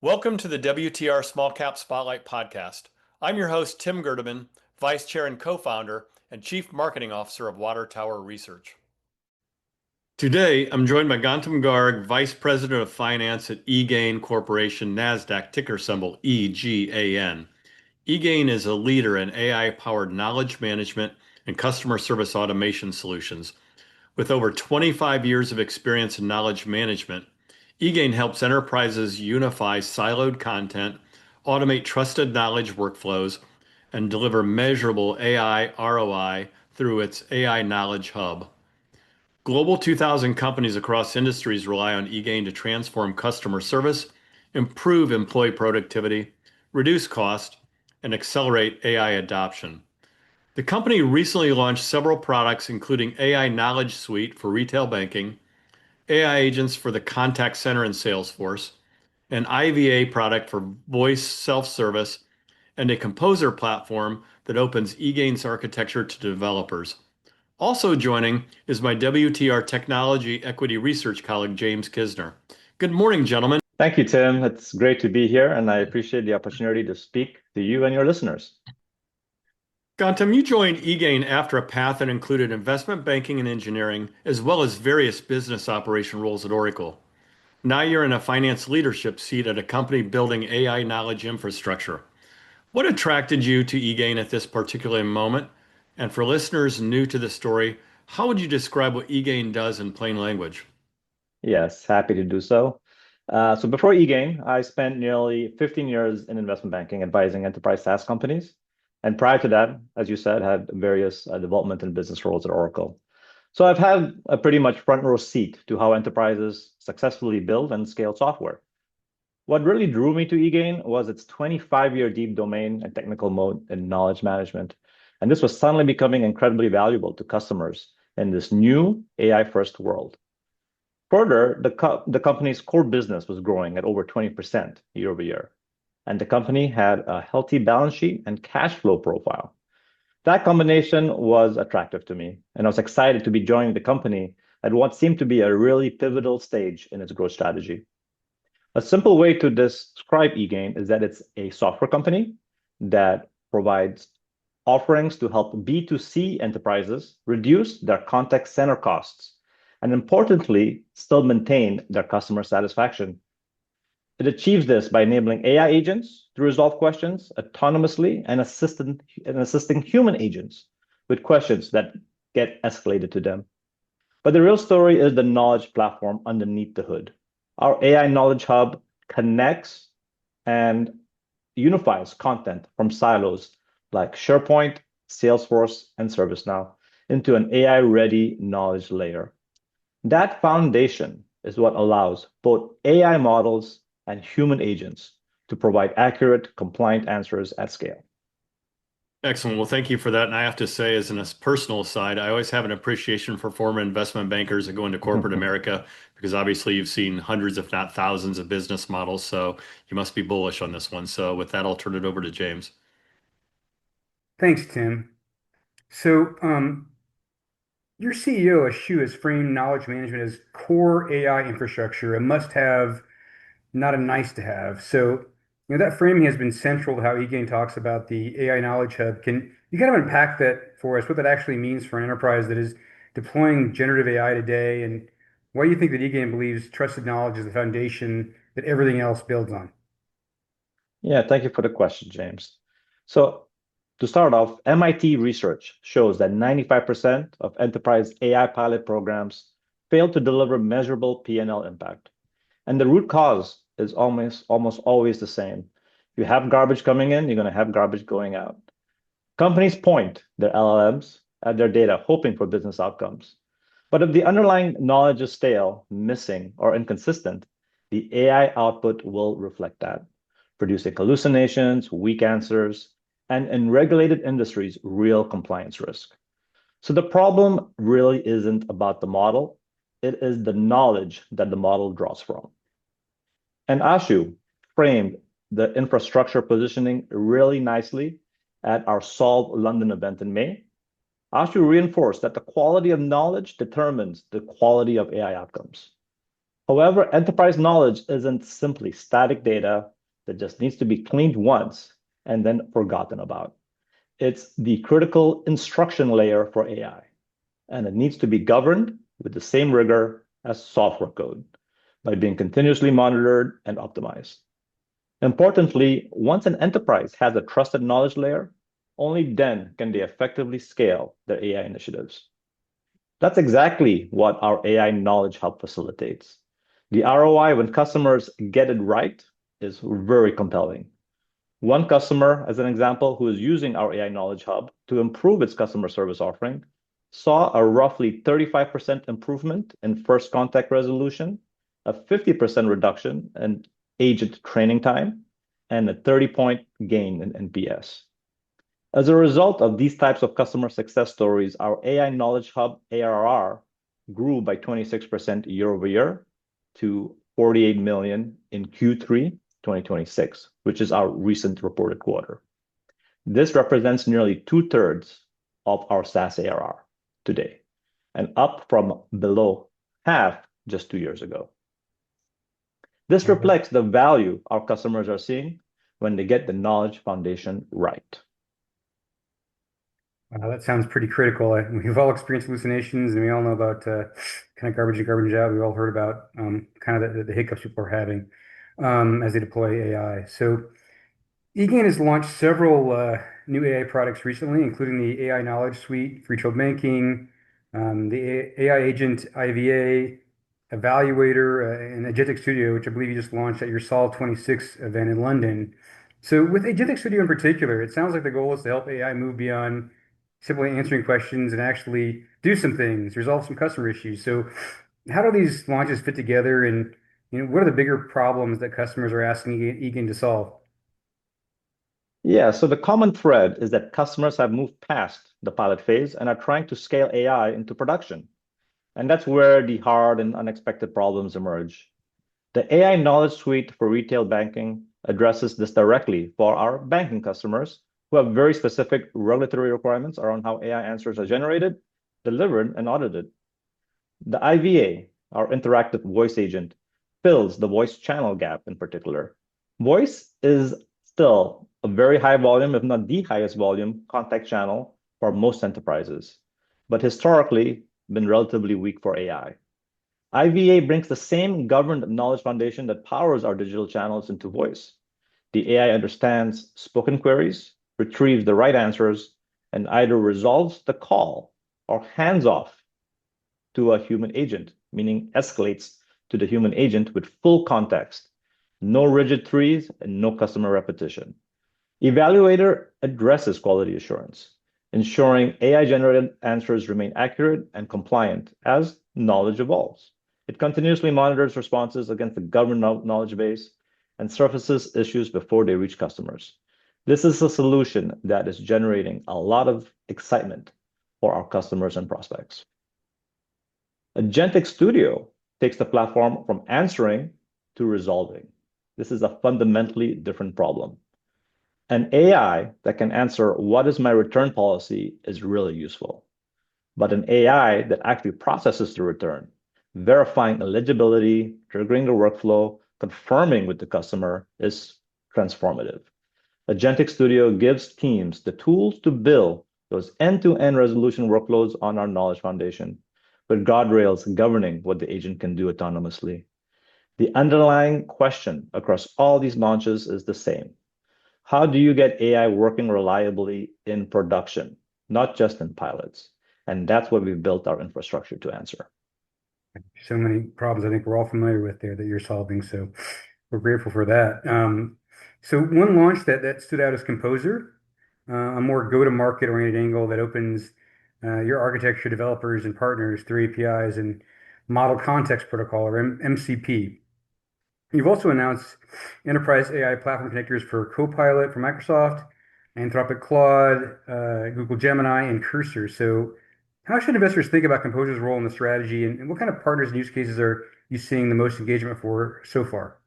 Welcome to the WTR Small-Cap Spotlight podcast. I'm your host, Tim Gerdeman, Vice Chair and Co-founder and Chief Marketing Officer of Water Tower Research. Today, I'm joined by Gautam Garg, Vice President of Finance at eGain Corporation, NASDAQ, ticker symbol EGAN. eGain is a leader in AI-powered knowledge management and customer service automation solutions. With over 25 years of experience in knowledge management, eGain helps enterprises unify siloed content, automate trusted knowledge workflows, and deliver measurable AI ROI through its AI Knowledge Hub. Global 2,000 companies across industries rely on eGain to transform customer service, improve employee productivity, reduce cost, and accelerate AI adoption. The company recently launched several products, including AI Knowledge Suite for retail banking, AI agents for the contact center and Salesforce, an IVA product for voice self-service, and a composer platform that opens eGain's architecture to developers. Also joining is my WTR Technology Equity Research colleague, James Kisner. Good morning, gentlemen. Thank you, Tim. It's great to be here, and I appreciate the opportunity to speak to you and your listeners. Gautam, you joined eGain after a path that included investment banking and engineering, as well as various business operation roles at Oracle. Now you're in a finance leadership seat at a company building AI knowledge infrastructure. What attracted you to eGain at this particular moment? And for listeners new to the story, how would you describe what eGain does in plain language? Yes, happy to do so. So before eGain, I spent nearly 15 years in investment banking, advising enterprise SaaS companies. And prior to that, as you said, had various development and business roles at Oracle. So I've had a pretty much front row seat to how enterprises successfully build and scale software. What really drew me to eGain was its 25-year deep domain and technical moat in knowledge management. And this was suddenly becoming incredibly valuable to customers in this new AI-first world. Further, the company's core business was growing at over 20% year over year, and the company had a healthy balance sheet and cash flow profile. That combination was attractive to me, and I was excited to be joining the company at what seemed to be a really pivotal stage in its growth strategy. A simple way to describe eGain is that it's a software company that provides offerings to help B2C enterprises reduce their contact center costs and, importantly, still maintain their customer satisfaction. It achieves this by enabling AI agents to resolve questions autonomously and assisting human agents with questions that get escalated to them. But the real story is the knowledge platform underneath the hood. Our AI Knowledge Hub connects and unifies content from silos like SharePoint, Salesforce, and ServiceNow into an AI-ready knowledge layer. That foundation is what allows both AI models and human agents to provide accurate, compliant answers at scale. Excellent. Well, thank you for that. And I have to say, as a personal side, I always have an appreciation for former investment bankers that go into corporate America, because obviously you've seen hundreds, if not thousands, of business models. So you must be bullish on this one. So with that, I'll turn it over to James. Thanks, Tim. So, your CEO, Ashu, has framed knowledge management as core AI infrastructure, a must-have, not a nice-to-have. So, that framing has been central to how eGain talks about the AI Knowledge Hub. Can you kind of unpack that for us, what that actually means for an enterprise that is deploying generative AI today, and why do you think that eGain believes trusted knowledge is the foundation that everything else builds on? Yeah, thank you for the question, James. So to start off, MIT research shows that 95% of enterprise AI pilot programs fail to deliver measurable P&L impact. And the root cause is almost always the same. If you have garbage coming in, you're going to have garbage going out. Companies point their LLMs at their data, hoping for business outcomes. But if the underlying knowledge is stale, missing, or inconsistent, the AI output will reflect that, producing hallucinations, weak answers, and in regulated industries, real compliance risk. So the problem really isn't about the model, it is the knowledge that the model draws from. And Ashu framed the infrastructure positioning really nicely at our Solve London event in May. Ashu reinforced that the quality of knowledge determines the quality of AI outcomes. However, enterprise knowledge isn't simply static data that just needs to be cleaned once and then forgotten about. It's the critical instruction layer for AI, and it needs to be governed with the same rigor as software code by being continuously monitored and optimized. Importantly, once an enterprise has a trusted knowledge layer, only then can they effectively scale their AI initiatives. That's exactly what our AI Knowledge Hub facilitates. The ROI when customers get it right is very compelling. One customer, as an example, who is using our AI Knowledge Hub to improve its customer service offering, saw a roughly 35% improvement in first contact resolution, a 50% reduction in agent training time, and a 30-point gain in NPS. As a result of these types of customer success stories, our AI Knowledge Hub ARR grew by 26% year over year to 48 million in Q3 2026, which is our recent reported quarter. This represents nearly 2/3 of our SaaS ARR today, and up from below half just 2 years ago. This reflects the value our customers are seeing when they get the knowledge foundation right. That sounds pretty critical. We've all experienced hallucinations, and we all know about kind of garbage in, garbage out. We've all heard about kind of the hiccups people are having as they deploy AI. So eGain has launched several new AI products recently, including the AI Knowledge Suite for retail banking, the AI Agent IVA, Evaluator, and Agentic Studio, which I believe you just launched at your Sol 26 event in London. So with Agentic Studio in particular, it sounds like the goal is to help AI move beyond simply answering questions and actually do some things, resolve some customer issues. So how do these launches fit together, and what are the bigger problems that customers are asking eGain to solve? Yeah, so the common thread is that customers have moved past the pilot phase and are trying to scale AI into production. And that's where the hard and unexpected problems emerge. The AI Knowledge Suite for retail banking addresses this directly for our banking customers who have very specific regulatory requirements around how AI answers are generated, delivered, and audited. The IVA, our interactive voice agent, fills the voice channel gap in particular. Voice is still a very high volume, if not the highest volume, contact channel for most enterprises, but historically been relatively weak for AI. IVA brings the same governed knowledge foundation that powers our digital channels into voice. The AI understands spoken queries, retrieves the right answers, and either resolves the call or hands off to a human agent, meaning escalates to the human agent with full context, no rigid trees, and no customer repetition. Evaluator addresses quality assurance, ensuring AI-generated answers remain accurate and compliant as knowledge evolves. It continuously monitors responses against the governed knowledge base and surfaces issues before they reach customers. This is a solution that is generating a lot of excitement for our customers and prospects. Agentic Studio takes the platform from answering to resolving. This is a fundamentally different problem. An AI that can answer what is my return policy is really useful. But an AI that actually processes the return, verifying eligibility, triggering the workflow, confirming with the customer is transformative. Agentic Studio gives teams the tools to build those end-to-end resolution workloads on our knowledge foundation, with guardrails governing what the agent can do autonomously. The underlying question across all these launches is the same. How do you get AI working reliably in production, not just in pilots? And that's what we've built our infrastructure to answer. So many problems I think we're all familiar with there that you're solving. So we're grateful for that. So one launch that stood out is Composer, a more go-to-market oriented angle that opens your architecture developers and partners through APIs and Model Context Protocol, or MCP. You've also announced enterprise AI platform connectors for Copilot for Microsoft, Anthropic Claude, Google Gemini, and Cursor. So how should investors think about Composer's role in the strategy, and what kind of partners and use cases are you seeing the most engagement for so far?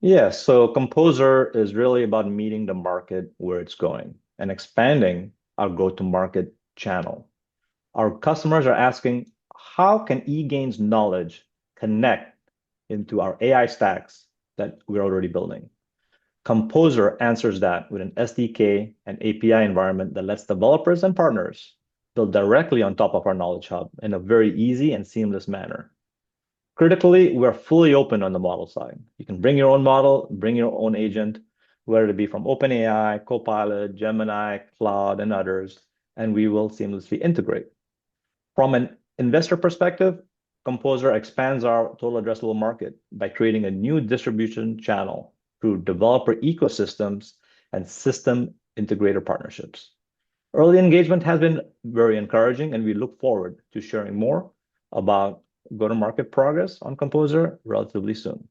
Yeah, so Composer is really about meeting the market where it's going and expanding our go-to-market channel. Our customers are asking, how can eGain's knowledge connect into our AI stacks that we're already building. Composer answers that with an SDK and API environment that lets developers and partners build directly on top of our Knowledge Hub in a very easy and seamless manner. Critically, we're fully open on the model side. You can bring your own model, bring your own agent, whether it be from OpenAI, Copilot, Gemini, Claude, and others, and we will seamlessly integrate. From an investor perspective, Composer expands our total addressable market by creating a new distribution channel through developer ecosystems and system integrator partnerships. Early engagement has been very encouraging, and we look forward to sharing more about go-to-market progress on Composer relatively soon.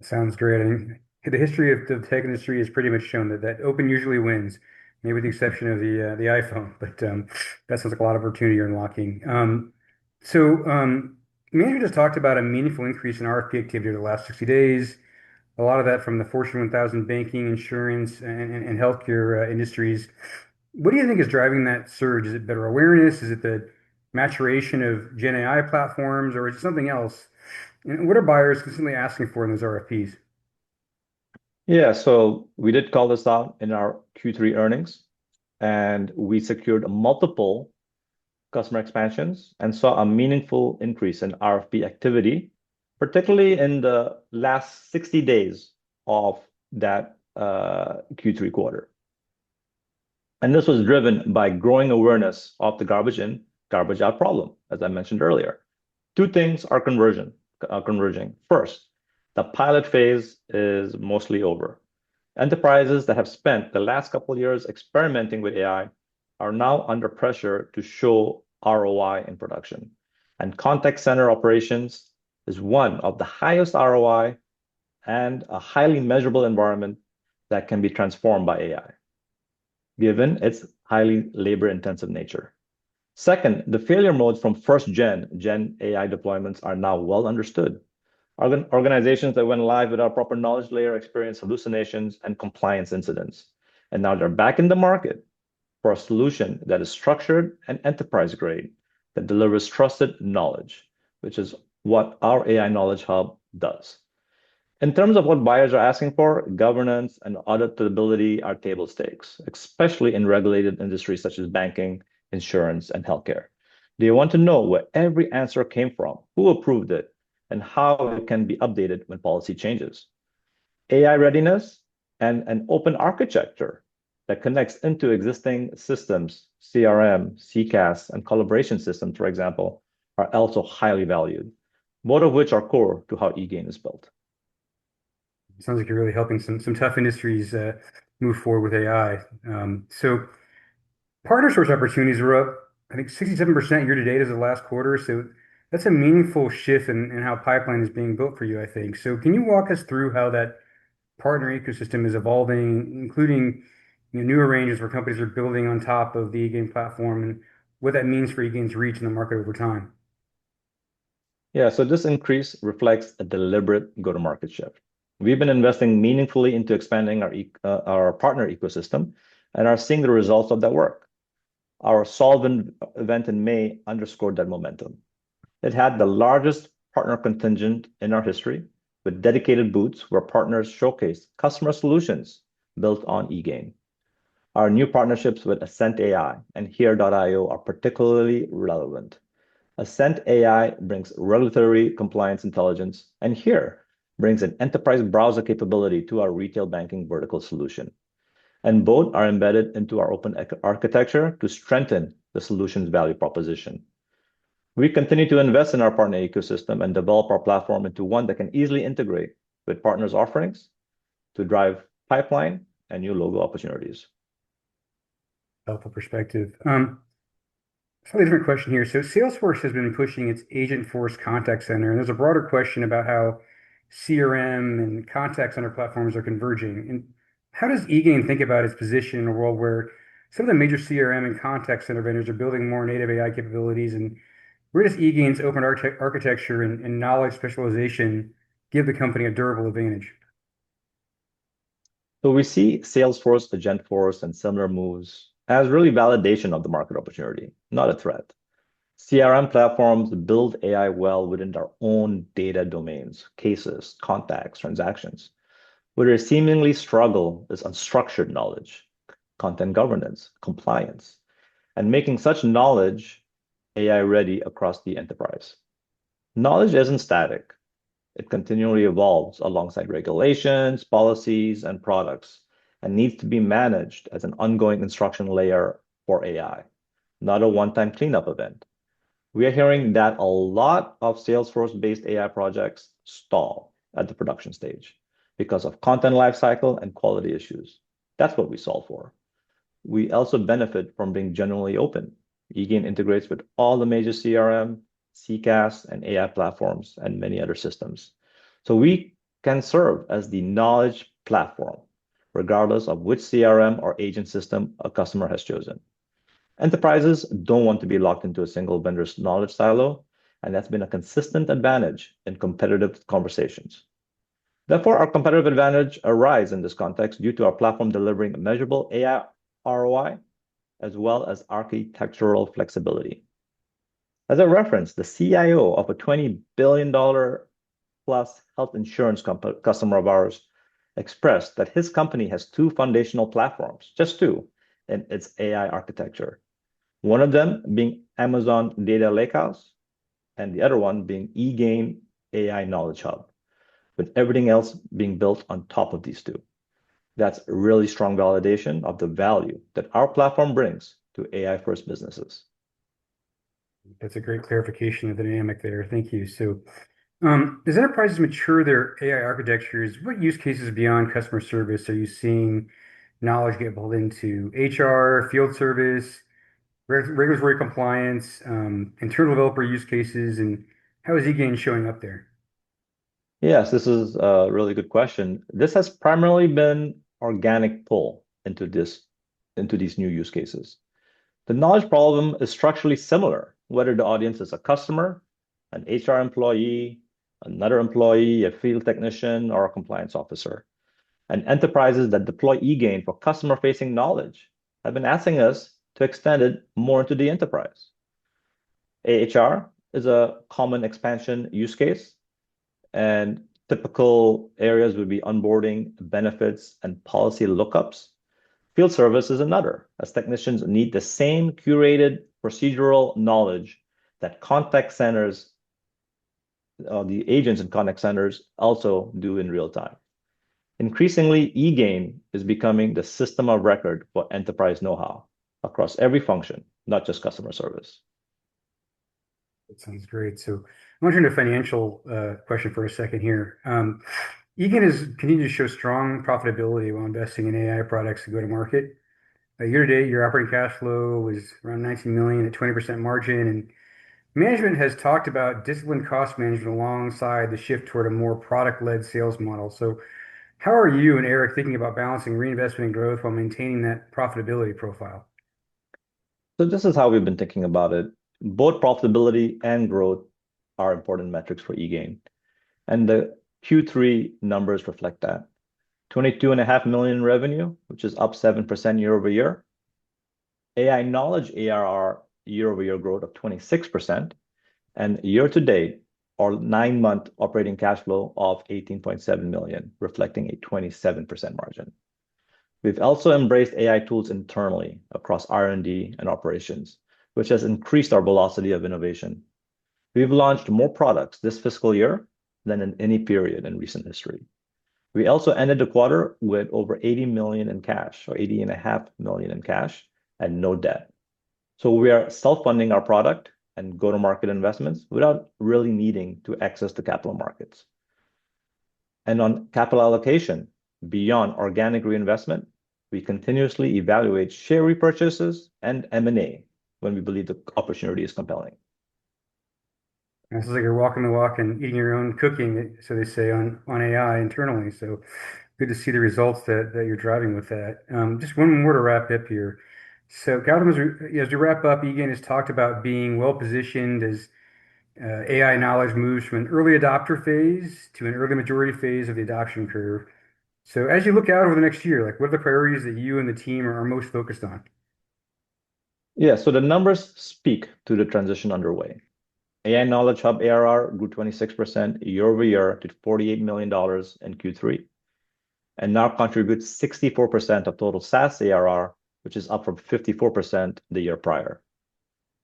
Sounds great. I mean, the history of the tech industry has pretty much shown that open usually wins, maybe with the exception of the iPhone. But that sounds like a lot of opportunity you're unlocking. Manager just talked about a meaningful increase in RFP activity over the last 60 days. A lot of that from the Fortune 1000 banking, insurance, and healthcare industries. What do you think is driving that surge? Is it better awareness? Is it the maturation of Gen AI platforms, or is it something else? And what are buyers consistently asking for in those RFPs? Yeah, so we did call this out in our Q3 earnings, and we secured multiple customer expansions and saw a meaningful increase in RFP activity, particularly in the last 60 days of that Q3 quarter. And this was driven by growing awareness of the garbage in, garbage out problem, as I mentioned earlier. Two things are converging. First, the pilot phase is mostly over. Enterprises that have spent the last couple of years experimenting with AI are now under pressure to show ROI in production. And contact center operations is one of the highest ROI and a highly measurable environment that can be transformed by AI, given its highly labor-intensive nature. Second, the failure modes from first-gen AI deployments are now well understood. Organizations that went live without proper knowledge layer experience hallucinations and compliance incidents. And now they're back in the market for a solution that is structured and enterprise grade that delivers trusted knowledge, which is what our AI Knowledge Hub does. In terms of what buyers are asking for, governance and auditability are table stakes, especially in regulated industries such as banking, insurance, and healthcare. They want to know where every answer came from, who approved it, and how it can be updated when policy changes. AI readiness and an open architecture that connects into existing systems, CRM, CCaaS, and collaboration systems, for example, are also highly valued, both of which are core to how eGain is built. Sounds like you're really helping some tough industries move forward with AI. So partner source opportunities were up, I think 67% year to date as of the last quarter. So that's a meaningful shift in how pipeline is being built for you, I think. So can you walk us through how that partner ecosystem is evolving, including new arrangements where companies are building on top of the eGain platform and what that means for eGain's reach in the market over time? Yeah, so this increase reflects a deliberate go-to-market shift. We've been investing meaningfully into expanding our partner ecosystem and are seeing the results of that work. Our Solve event in May underscored that momentum. It had the largest partner contingent in our history, with dedicated booths where partners showcased customer solutions built on eGain. Our new partnerships with Ascent AI and Here.io are particularly relevant. Ascent AI brings regulatory compliance intelligence, and Here brings an enterprise browser capability to our retail banking vertical solution. And both are embedded into our open architecture to strengthen the solution's value proposition. We continue to invest in our partner ecosystem and develop our platform into one that can easily integrate with partners' offerings to drive pipeline and new logo opportunities. Helpful perspective. Slightly different question here. So Salesforce has been pushing its Agentforce contact center, and there's a broader question about how CRM and contact center platforms are converging. And how does eGain think about its position in a world where some of the major CRM and contact center vendors are building more native AI capabilities? And where does eGain's open architecture and knowledge specialization give the company a durable advantage? So we see Salesforce, Agentforce, and similar moves as really validation of the market opportunity, not a threat. CRM platforms build AI well within their own data domains, cases, contacts, transactions. Where they seemingly struggle is unstructured knowledge, content governance, compliance, and making such knowledge AI ready across the enterprise. Knowledge isn't static. It continually evolves alongside regulations, policies, and products, and needs to be managed as an ongoing instruction layer for AI, not a one-time cleanup event. We are hearing that a lot of Salesforce-based AI projects stall at the production stage because of content lifecycle and quality issues. That's what we solve for. We also benefit from being generally open. eGain integrates with all the major CRM, CCaaS, and AI platforms, and many other systems. So we can serve as the knowledge platform, regardless of which CRM or agent system a customer has chosen. Enterprises don't want to be locked into a single vendor's knowledge silo, and that's been a consistent advantage in competitive conversations. Therefore, our competitive advantage arises in this context due to our platform delivering measurable AI ROI, as well as architectural flexibility. As a reference, the CIO of a $20 billion plus health insurance customer of ours expressed that his company has two foundational platforms, just two, in its AI architecture. One of them being Amazon Data Lakehouse, and the other one being eGain AI Knowledge Hub, with everything else being built on top of these two. That's really strong validation of the value that our platform brings to AI-first businesses. That's a great clarification of the dynamic there. Thank you. So, as enterprises mature their AI architectures, what use cases beyond customer service are you seeing knowledge get pulled into? HR, field service, regulatory compliance, internal developer use cases, and how is eGain showing up there? Yes, this is a really good question. This has primarily been organic pull into these new use cases. The knowledge problem is structurally similar, whether the audience is a customer, an HR employee, another employee, a field technician, or a compliance officer. And enterprises that deploy eGain for customer-facing knowledge have been asking us to extend it more into the enterprise. AHR is a common expansion use case, and typical areas would be onboarding, benefits, and policy lookups. Field service is another, as technicians need the same curated procedural knowledge that contact centers, the agents in contact centers also do in real time. Increasingly, eGain is becoming the system of record for enterprise know-how across every function, not just customer service. That sounds great. So I want to turn to a financial question for a second here. eGain has continued to show strong profitability while investing in AI products to go to market. Year to date, your operating cash flow was around 19 million at 20% margin, and management has talked about disciplined cost management alongside the shift toward a more product-led sales model. So how are you and Eric thinking about balancing reinvestment and growth while maintaining that profitability profile? So this is how we've been thinking about it. Both profitability and growth are important metrics for eGain, and the Q3 numbers reflect that. 22.5 million in revenue, which is up 7% year over year. AI knowledge ARR year over year growth of 26%, and year to date, our 9-month operating cash flow of 18.7 million, reflecting a 27% margin. We've also embraced AI tools internally across R&D and operations, which has increased our velocity of innovation. We've launched more products this fiscal year than in any period in recent history. We also ended the quarter with over 80 million in cash, or 80.5 million in cash, and no debt. So we are self-funding our product and go-to-market investments without really needing to access the capital markets. And on capital allocation, beyond organic reinvestment, we continuously evaluate share repurchases and M&A when we believe the opportunity is compelling. This is like you're walking the walk and eating your own cooking, so they say on AI internally. So good to see the results that you're driving with that. Just one more to wrap up here. So Gautam, as you wrap up, eGain has talked about being well positioned as AI knowledge moves from an early adopter phase to an early majority phase of the adoption curve. So as you look out over the next year, like what are the priorities that you and the team are most focused on? Yeah, so the numbers speak to the transition underway. AI Knowledge Hub ARR grew 26% year over year to $48 million in Q3, and now contributes 64% of total SaaS ARR, which is up from 54% the year prior.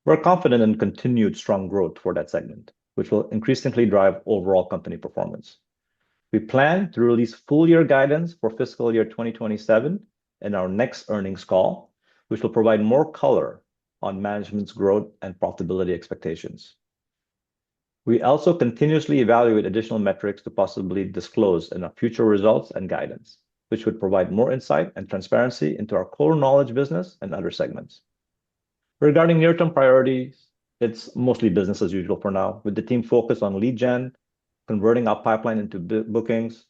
We're confident in continued strong growth for that segment, which will increasingly drive overall company performance. We plan to release full year guidance for fiscal year 2027 in our next earnings call, which will provide more color on management's growth and profitability expectations. We also continuously evaluate additional metrics to possibly disclose in our future results and guidance, which would provide more insight and transparency into our core knowledge business and other segments. Regarding near-term priorities, it's mostly business as usual for now, with the team focused on lead gen, converting our pipeline into bookings,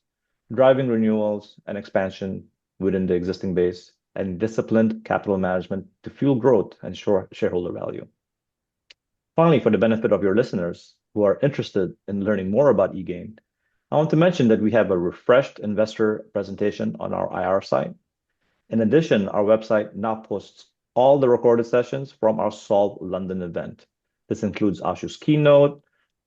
driving renewals and expansion within the existing base, and disciplined capital management to fuel growth and shareholder value. Finally, for the benefit of your listeners who are interested in learning more about eGain, I want to mention that we have a refreshed investor presentation on our IR site. In addition, our website now posts all the recorded sessions from our Solve London event. This includes Ashu's keynote,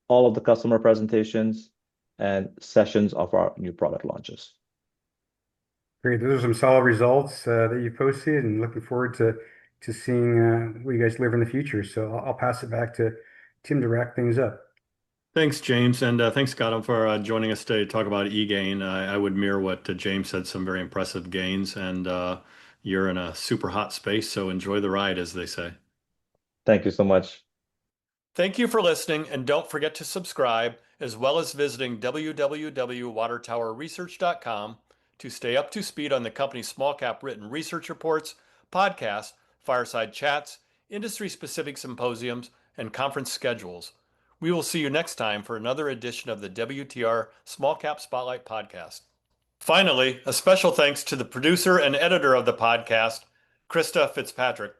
all of the customer presentations, and sessions of our new product launches. Great. Those are some solid results that you posted, and looking forward to seeing what you guys deliver in the future. So I'll pass it back to Tim to wrap things up. Thanks, James, and thanks, Gautam, for joining us today to talk about eGain. I would mirror what James said, some very impressive gains, and you're in a super hot space, so enjoy the ride, as they say. Thank you so much. Thank you for listening, and don't forget to subscribe, as well as visiting www.watertowerresearch.com to stay up to speed on the company's small cap written research reports, podcasts, fireside chats, industry-specific symposiums, and conference schedules. We will see you next time for another edition of the WTR Small-Cap Spotlight podcast. Finally, a special thanks to the producer and editor of the podcast, Krista Fitzpatrick.